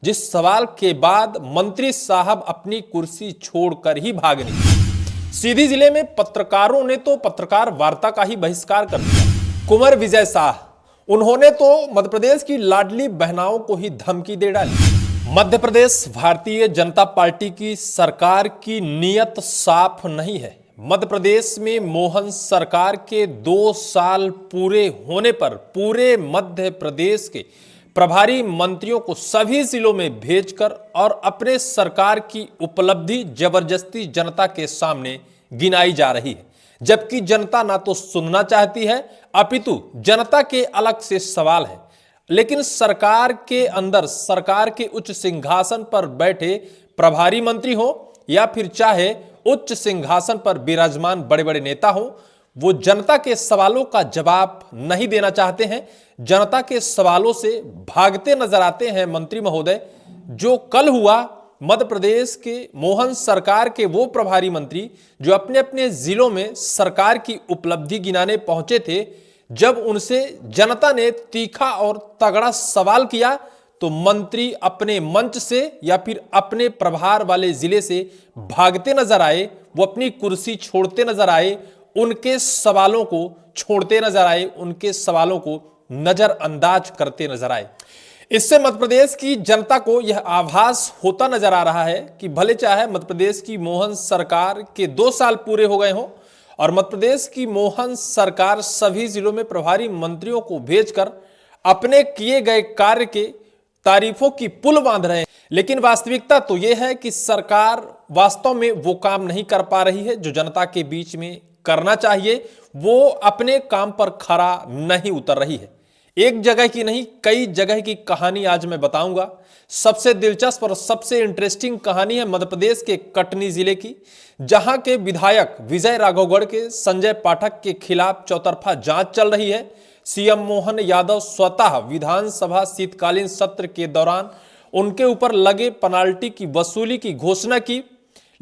जिस सवाल के बाद मंत्री साहब अपनी कुर्सी छोड़कर ही भाग निकले। सीधी जिले में पत्रकारों ने तो पत्रकार वार्ता का ही बहिष्कार कर दिया। कुंवर विजय शाह उन्होंने तो मध्य प्रदेश की लाडली बहनाओं को ही धमकी दे डाली। मध्य प्रदेश भारतीय जनता पार्टी की सरकार की नीयत साफ नहीं है। मध्य प्रदेश में मोहन सरकार के 2 साल पूरे होने पर पूरे मध्य प्रदेश के प्रभारी मंत्रियों को सभी जिलों में भेजकर और अपने सरकार की उपलब्धि जबरदस्ती जनता के सामने गिनाई जा रही है, जबकि जनता ना तो सुनना चाहती है, अपितु जनता के अलग से सवाल है। लेकिन सरकार के अंदर सरकार के उच्च सिंहासन पर बैठे प्रभारी मंत्री हो या फिर चाहे उच्च सिंहासन पर विराजमान बड़े बड़े नेता हो, वो जनता के सवालों का जवाब नहीं देना चाहते हैं। जनता के सवालों से भागते नजर आते हैं मंत्री महोदय। जो कल हुआ मध्य प्रदेश के मोहन सरकार के वो प्रभारी मंत्री जो अपने अपने जिलों में सरकार की उपलब्धि गिनाने पहुंचे थे, जब उनसे जनता ने तीखा और तगड़ा सवाल किया तो मंत्री अपने मंच से या फिर अपने प्रभार वाले जिले से भागते नजर आए। वो अपनी कुर्सी छोड़ते नजर आए, उनके सवालों को छोड़ते नजर आए, उनके सवालों को नजरअंदाज करते नजर आए। इससे मध्य प्रदेश की जनता को यह आभास होता नजर आ रहा है कि भले चाहे मध्य प्रदेश की मोहन सरकार के 2 साल पूरे हो गए हों और मध्य प्रदेश की मोहन सरकार सभी जिलों में प्रभारी मंत्रियों को भेजकर अपने किए गए कार्य के तारीफों की पुल बांध रहे हैं, लेकिन वास्तविकता तो यह है कि सरकार वास्तव में वो काम नहीं कर पा रही है जो जनता के बीच में करना चाहिए। वो अपने काम पर खरा नहीं उतर रही है। एक जगह की नहीं, कई जगह की कहानी आज मैं बताऊंगा। सबसे दिलचस्प और सबसे इंटरेस्टिंग कहानी है मध्य प्रदेश के कटनी जिले की, जहां के विधायक विजय राघवगढ़ के संजय पाठक के खिलाफ चौतरफा जांच चल रही है। सीएम मोहन यादव स्वतः विधानसभा शीतकालीन सत्र के दौरान उनके ऊपर लगे पेनाल्टी की वसूली की घोषणा की,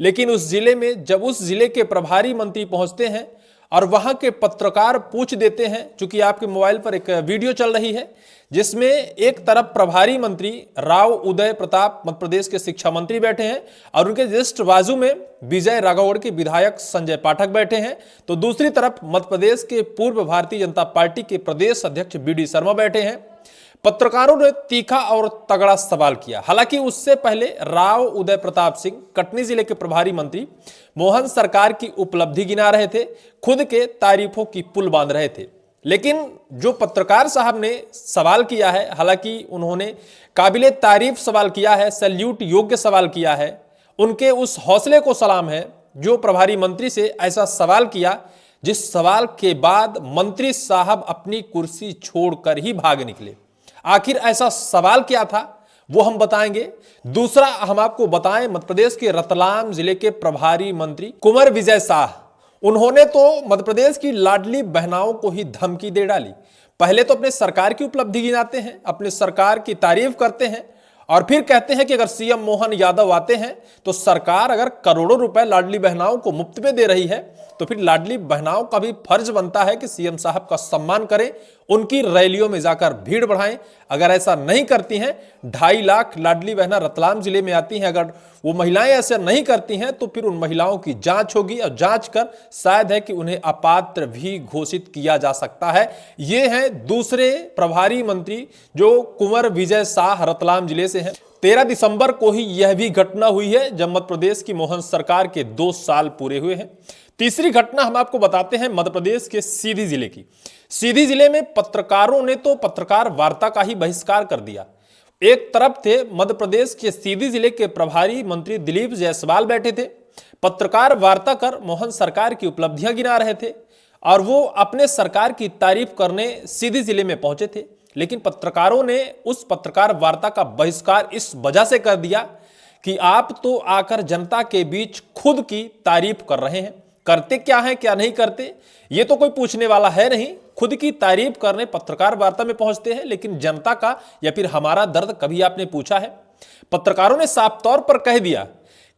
लेकिन उस जिले में जब उस जिले के प्रभारी मंत्री पहुंचते हैं और वहां के पत्रकार पूछ देते हैं, चूंकि आपके मोबाइल पर एक वीडियो चल रही है जिसमें एक तरफ प्रभारी मंत्री राव उदय प्रताप मध्य प्रदेश के शिक्षा मंत्री बैठे हैं और उनके जस्ट बाजू में विजय राघवगढ़ के विधायक संजय पाठक बैठे हैं, तो दूसरी तरफ मध्य प्रदेश के पूर्व भारतीय जनता पार्टी के प्रदेश अध्यक्ष बीडी शर्मा बैठे हैं। पत्रकारों ने तीखा और तगड़ा सवाल किया। हालांकि उससे पहले राव उदय प्रताप सिंह कटनी जिले के प्रभारी मंत्री मोहन सरकार की उपलब्धि गिना रहे थे, खुद के तारीफों की पुल बांध रहे थे। लेकिन जो पत्रकार साहब ने सवाल किया है, हालांकि उन्होंने काबिले तारीफ सवाल किया है, सैल्यूट योग्य सवाल किया है, उनके उस हौसले को सलाम है जो प्रभारी मंत्री से ऐसा सवाल किया जिस सवाल के बाद मंत्री साहब अपनी कुर्सी छोड़कर ही भाग निकले। आखिर ऐसा सवाल क्या था वो हम बताएंगे। दूसरा हम आपको बताएं मध्य प्रदेश के रतलाम जिले के प्रभारी मंत्री कुंवर विजय शाह, उन्होंने तो मध्य प्रदेश की लाडली बहनाओं को ही धमकी दे डाली। पहले तो अपने सरकार की उपलब्धि गिनाते हैं, अपने सरकार की तारीफ करते हैं और फिर कहते हैं कि अगर सीएम मोहन यादव आते हैं तो सरकार अगर करोड़ों रुपए लाडली बहनाओं को मुफ्त में दे रही है तो फिर लाडली बहनाओं का भी फर्ज बनता है कि सीएम साहब का सम्मान करें, उनकी रैलियों में जाकर भीड़ बढ़ाएं। अगर ऐसा नहीं करती हैं, 2.5 लाख लाडली बहना रतलाम जिले में आती हैं, अगर वो महिलाएं ऐसा नहीं करती हैं तो फिर उन महिलाओं की जांच होगी और जांच कर शायद है कि उन्हें अपात्र भी घोषित किया जा सकता है। ये हैं दूसरे प्रभारी मंत्री जो कुंवर विजय शाह रतलाम जिले से हैं। 13 दिसंबर को ही यह भी घटना हुई है जब मध्य प्रदेश की मोहन सरकार के 2 साल पूरे हुए हैं। तीसरी घटना हम आपको बताते हैं मध्य प्रदेश के सीधी जिले की। सीधी जिले में पत्रकारों ने तो पत्रकार वार्ता का ही बहिष्कार कर दिया। एक तरफ थे मध्य प्रदेश के सीधी जिले के प्रभारी मंत्री दिलीप जायसवाल बैठे थे, पत्रकार वार्ता कर मोहन सरकार की उपलब्धियां गिना रहे थे और वो अपने सरकार की तारीफ करने सीधी जिले में पहुंचे थे। लेकिन पत्रकारों ने उस पत्रकार वार्ता का बहिष्कार इस वजह से कर दिया कि आप तो आकर जनता के बीच खुद की तारीफ कर रहे हैं, करते क्या है क्या नहीं करते ये तो कोई पूछने वाला है नहीं, खुद की तारीफ करने पत्रकार वार्ता में पहुंचते हैं, लेकिन जनता का या फिर हमारा दर्द कभी आपने पूछा है? पत्रकारों ने साफ तौर पर कह दिया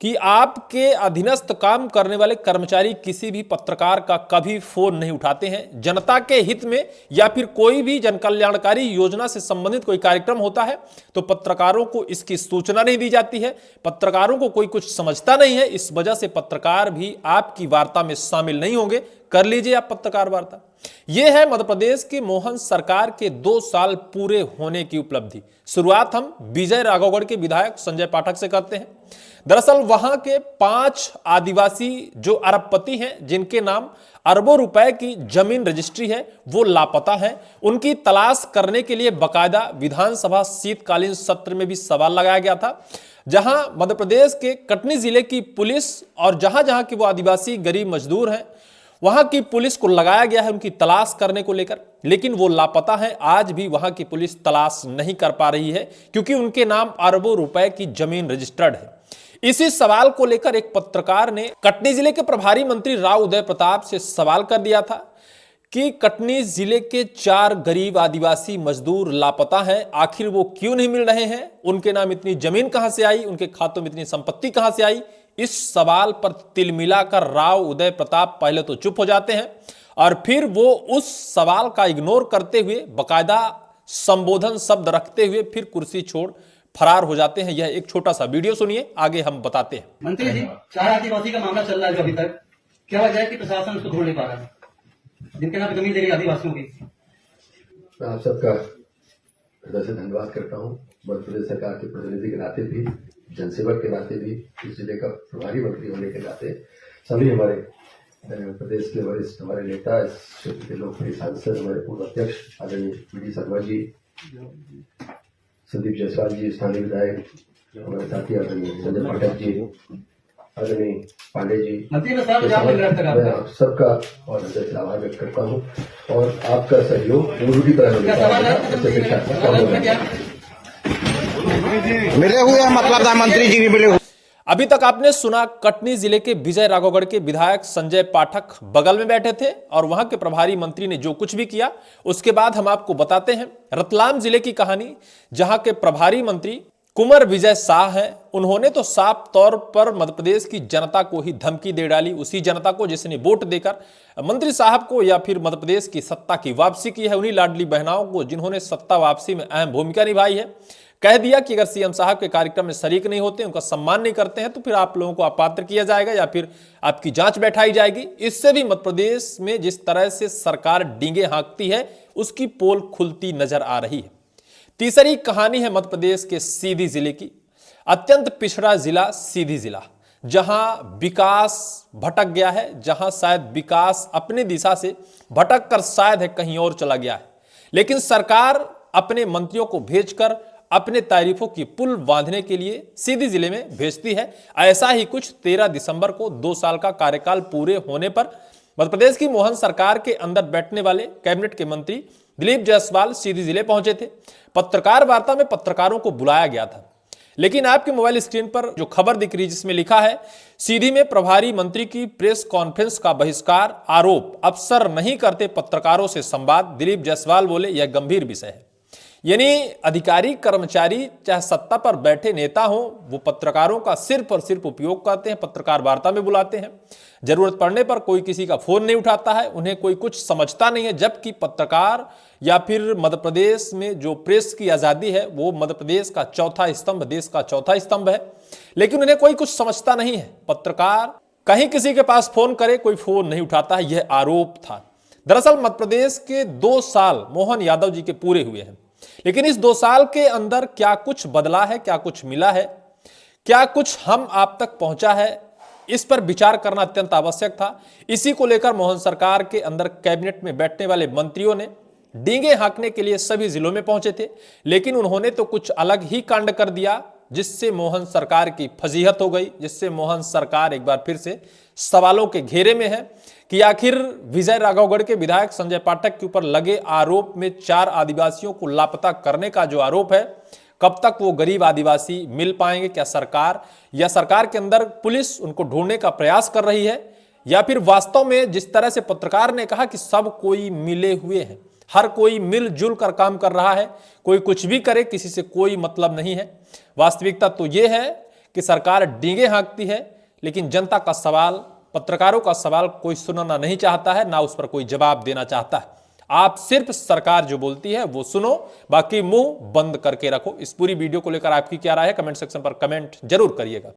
कि आपके अधीनस्थ काम करने वाले कर्मचारी किसी भी पत्रकार का कभी फोन नहीं उठाते हैं। जनता के हित में या फिर कोई भी जनकल्याणकारी योजना से संबंधित कोई कार्यक्रम होता है तो पत्रकारों को इसकी सूचना नहीं दी जाती है, पत्रकारों को कोई कुछ समझता नहीं है। इस वजह से पत्रकार भी आपकी वार्ता में शामिल नहीं होंगे। कर लीजिए आप पत्रकार वार्ता। यह है मध्य प्रदेश की मोहन सरकार के 2 साल पूरे होने की उपलब्धि। शुरुआत हम विजय राघवगढ़ के विधायक संजय पाठक से करते हैं। दरअसल वहां के 5 आदिवासी जो अरबपति हैं, जिनके नाम अरबों रुपए की जमीन रजिस्ट्री है, वो लापता हैं। उनकी तलाश करने के लिए बकायदा विधानसभा शीतकालीन सत्र में भी सवाल लगाया गया था, जहां मध्य प्रदेश के कटनी जिले की पुलिस और जहां जहां के वो आदिवासी गरीब मजदूर हैं, वहां की पुलिस को लगाया गया है उनकी तलाश करने को लेकर, लेकिन वो लापता है। आज भी वहां की पुलिस तलाश नहीं कर पा रही है क्योंकि उनके नाम अरबों रुपए की जमीन रजिस्टर्ड है। इसी सवाल को लेकर एक पत्रकार ने कटनी जिले के प्रभारी मंत्री राव उदय प्रताप से सवाल कर दिया था कि कटनी जिले के 4 गरीब आदिवासी मजदूर लापता हैं, आखिर वो क्यों नहीं मिल रहे हैं? उनके नाम इतनी जमीन कहां से आई? उनके खातों में इतनी संपत्ति कहां से आई? इस सवाल पर तिलमिलाकर राव उदय प्रताप पहले तो चुप हो जाते हैं और फिर वो उस सवाल का इग्नोर करते हुए बकायदा संबोधन शब्द रखते हुए फिर कुर्सी छोड़ फरार हो जाते हैं। यह एक छोटा सा वीडियो सुनिए, आगे हम बताते हैं। मंत्री जी, 4 आदिवासी का मामला चल रहा है जो अभी तक, क्या वजह है कि प्रशासन उसको ढूंढ नहीं पा रहा है, जिनके नाम जमीन दे रही आदिवासियों की? मैं आप सबका हृदय से धन्यवाद करता हूँ। मध्य प्रदेश सरकार के प्रतिनिधि के नाते भी, जनसेवक के नाते भी, इस जिले का प्रभारी मंत्री होने के नाते सभी हमारे प्रदेश के वरिष्ठ हमारे नेता, इस क्षेत्र के लोकप्रिय सांसद, हमारे पूर्व अध्यक्ष आदरणीय वी शर्मा जी, संदीप जायसवाल जी स्थानीय विधायक, हमारे साथी आदरणीय संजय पाठक जी, आदरणीय पांडे जी, मैं आप सबका और हृदय से आभार व्यक्त करता हूँ और आपका सहयोग पूरी तरह मिले हुए हैं, मतलब मंत्री जी भी मिले हुए। अभी तक आपने सुना कटनी जिले के विजय राघवगढ़ के विधायक संजय पाठक बगल में बैठे थे और वहां के प्रभारी मंत्री ने जो कुछ भी किया। उसके बाद हम आपको बताते हैं रतलाम जिले की कहानी, जहां के प्रभारी मंत्री कुंवर विजय शाह हैं। उन्होंने तो साफ तौर पर मध्य प्रदेश की जनता को ही धमकी दे डाली, उसी जनता को जिसने वोट देकर मंत्री साहब को या फिर मध्य प्रदेश की सत्ता की वापसी की है, उन्हीं लाडली बहनाओं को जिन्होंने सत्ता वापसी में अहम भूमिका निभाई है। कह दिया कि अगर सीएम साहब के कार्यक्रम में शरीक नहीं होते, उनका सम्मान नहीं करते हैं, तो फिर आप लोगों को अपात्र किया जाएगा या फिर आपकी जांच बैठाई जाएगी। इससे भी मध्य प्रदेश में जिस तरह से सरकार डींगे हाँकती है, उसकी पोल खुलती नजर आ रही है। तीसरी कहानी है मध्य प्रदेश के सीधी जिले की। अत्यंत पिछड़ा जिला सीधी जिला, जहां विकास भटक गया है, जहां शायद विकास अपनी दिशा से भटक कर शायद है कहीं और चला गया है, लेकिन सरकार अपने मंत्रियों को भेजकर अपने तारीफों की पुल बांधने के लिए सीधी जिले में भेजती है। ऐसा ही कुछ 13 दिसंबर को 2 साल का कार्यकाल पूरे होने पर मध्य प्रदेश की मोहन सरकार के अंदर बैठने वाले कैबिनेट के मंत्री दिलीप जायसवाल सीधी जिले पहुंचे थे। पत्रकार वार्ता में पत्रकारों को बुलाया गया था, लेकिन आपके मोबाइल स्क्रीन पर जो खबर दिख रही है जिसमें लिखा है सीधी में प्रभारी मंत्री की प्रेस कॉन्फ्रेंस का बहिष्कार, आरोप अफसर नहीं करते पत्रकारों से संवाद। दिलीप जायसवाल बोले यह गंभीर विषय है। यानी अधिकारी कर्मचारी चाहे सत्ता पर बैठे नेता हो, वो पत्रकारों का सिर्फ और सिर्फ उपयोग करते हैं, पत्रकार वार्ता में बुलाते हैं। जरूरत पड़ने पर कोई किसी का फोन नहीं उठाता है, उन्हें कोई कुछ समझता नहीं है। जबकि पत्रकार या फिर मध्य प्रदेश में जो प्रेस की आजादी है, वो मध्य प्रदेश का चौथा स्तंभ, देश का चौथा स्तंभ है, लेकिन उन्हें कोई कुछ समझता नहीं है। पत्रकार कहीं किसी के पास फोन करे, कोई फोन नहीं उठाता है, यह आरोप था। दरअसल मध्य प्रदेश के 2 साल मोहन यादव जी के पूरे हुए हैं, लेकिन इस 2 साल के अंदर क्या कुछ बदला है, क्या कुछ मिला है, क्या कुछ हम आप तक पहुंचा है, इस पर विचार करना अत्यंत आवश्यक था। इसी को लेकर मोहन सरकार के अंदर कैबिनेट में बैठने वाले मंत्रियों ने डींगे हाँकने के लिए सभी जिलों में पहुंचे थे, लेकिन उन्होंने तो कुछ अलग ही कांड कर दिया, जिससे मोहन सरकार की फजीहत हो गई, जिससे मोहन सरकार एक बार फिर से सवालों के घेरे में है कि आखिर विजय राघवगढ़ के विधायक संजय पाठक के ऊपर लगे आरोप में 4 आदिवासियों को लापता करने का जो आरोप है, कब तक वो गरीब आदिवासी मिल पाएंगे? क्या सरकार या सरकार के अंदर पुलिस उनको ढूंढने का प्रयास कर रही है, या फिर वास्तव में जिस तरह से पत्रकार ने कहा कि सब कोई मिले हुए हैं, हर कोई मिलजुल कर काम कर रहा है, कोई कुछ भी करे, किसी से कोई मतलब नहीं है। वास्तविकता तो यह है कि सरकार डींगे हाँकती है, लेकिन जनता का सवाल, पत्रकारों का सवाल कोई सुनना नहीं चाहता है, ना उस पर कोई जवाब देना चाहता है। आप सिर्फ सरकार जो बोलती है वो सुनो, बाकी मुंह बंद करके रखो। इस पूरी वीडियो को लेकर आपकी क्या राय है, कमेंट सेक्शन पर कमेंट जरूर करिएगा।